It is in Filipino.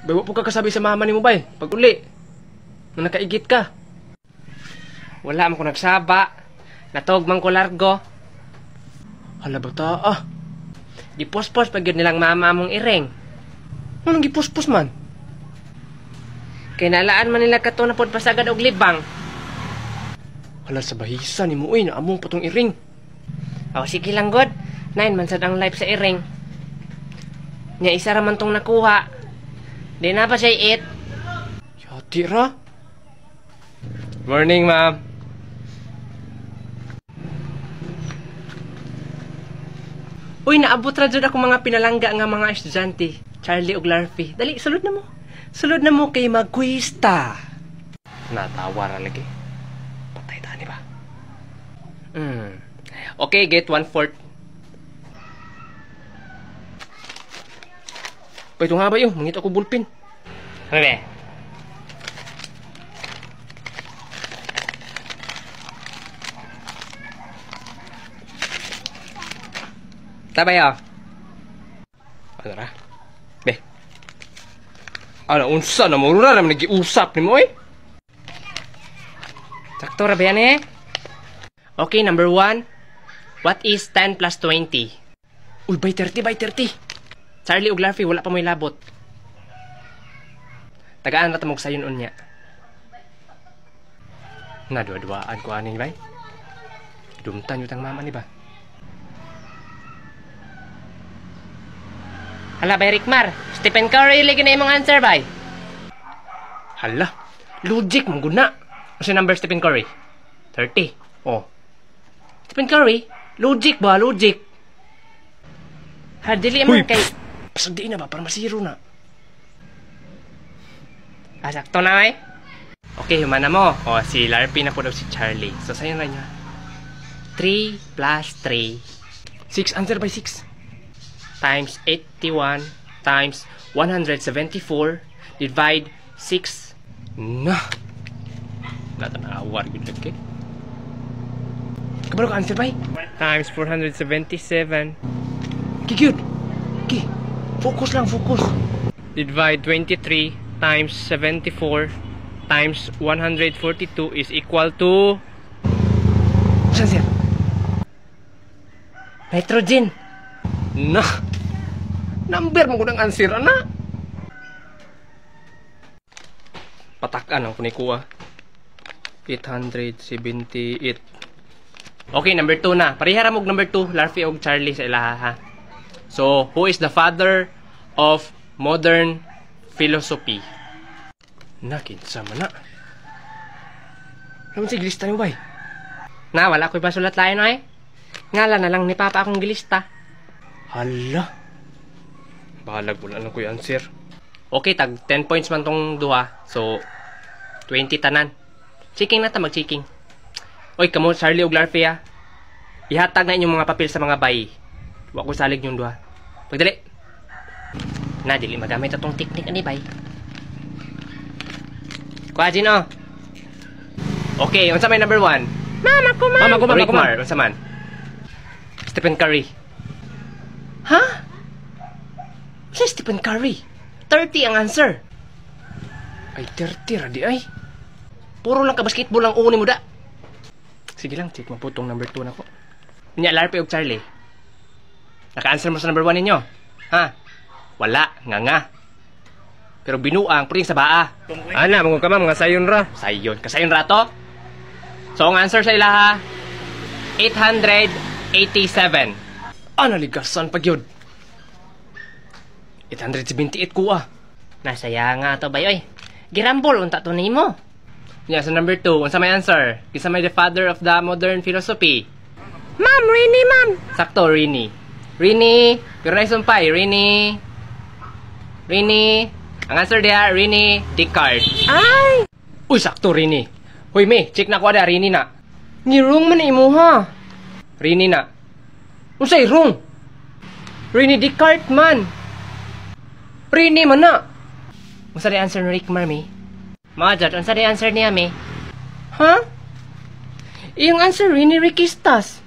Bawa po ka kasabi sa mama ni mo bay. Pag uli. Nung nakaigit ka. Wala man ko nagsaba. Natugmang ko largo. Hala ba ta Gipuspos pag yun nilang mama mong iring. Anong gipuspos man? Kaya nalaan man nila kato na pod pasagad og libang. Hala sa bahisa ni mo na among patong iring. O sige lang god. 9 man sad ang life sa iring. Nya isa ra man tong nakuha. Di na pa siya 8. Yati ra. Morning, ma'am. Uy, naabot ra jud ako mga pinalangga nga mga estudyante. Charlie ug Larfy. Dali, sulod na mo. Sulod na mo kay magkwista. Natawa ra lagi. Patay tani ba? Okay, get 1/4. Pwede nga ba yun? Mangit ako bulpin. Ano ba? Tabayo. Ano ra? Be. Ano, unsa na mo? Rura naman nag-iusap ni mo Sakto ra ba yan Okay, number 1. What is 10 plus 20? Uy, by 30, by 30. Charlie ug Larfy, wala pa mo'y labot. Tagaan na tamog sayon unya. Nadua-duaan ko aning bay. Dumtan yutang mama ni ba? Hala, bay Rickmar. Stephen Curry, lagi na imong answer, bay. Hala, logic mong guna. Kasi number Stephen Curry? 30. Oh. Stephen Curry? Logic ba? Logic. Dili man kay... Pasagdiin na ba? Para masiro na. Sakto na Okay, humana mo. Si Larfy na po daw si Charlie. So, sa'yo na niya. 3 plus 3. 6, answer by 6. Times 81 times 174 divide 6. Na. Natanawar yun lagi. Kabalo ka answer by? Times 477 Kikyut. Ki. Focus lang, focus. divide 23 times 74 times 142 is equal to... Saan siya? Nitrogen. Na. Number mo ko ng answer, ana. Patakan ang kunikuha. 878. Okay, number 2 na. Parihara mo number 2, Larfy og Charlie sa ilaha ha. So, who is the father of modern philosophy? Nakinsa man na. Naman si gilista niyo ba Na, wala ko'y basulat lain Ngala na lang ni Papa akong gilista. Hala. Bahalag wala na ko yung answer. Okay, tag 10 points man tong duha. So, 20 tanan. Checking na ta, mag-checking. Oy, kamo Charlie ug Larfy ihatag na inyong mga papel sa mga bayi. Wa ko salig yung duha. Pagdali. Na, dili magamit atong teknik ani bay. Kuha Gino. Okay, unsa may number 1? Mama ko man. Rickmar, unsa man? Stephen Curry. Ha? Si Stephen Curry. 30 ang answer. Ay, 30 ra di ay. Puro lang ka basketball ang uni mo da. Sige lang, check mo po tong number 2 na ko. Nya Larfy ug Charlie. Naka-answer mo sa number 1 ninyo? Ha? Wala, nga. Pero binuang, puring sa baa. Ana, mga ka mga sayon ra. Sayon, kasayon rato? So, ang answer sa ilaha, 887. Naligasan pag yun. 878 ko Nasaya nga to ba yoy? Girambol, unta to nimo. Yeah, so number 2, unsa may answer? Kisa may the father of the modern philosophy? Ma'am, Rini, ma'am. Sakto, Rini. Rini, pero naisumpay, Rini. Ang answer dia, Rini Descartes. Ay! Uy, sakto, Rini. Hoy, me, check na ko ada, Rini na. Ngirong man imo ha. Rini na. Unsay rong? Rini Descartes man. Rini man na. Unsa di answer ni Rickmar, me? Mga judge, unsa di answer niya, me? Ha? Iyong answer, Rini Riquistas.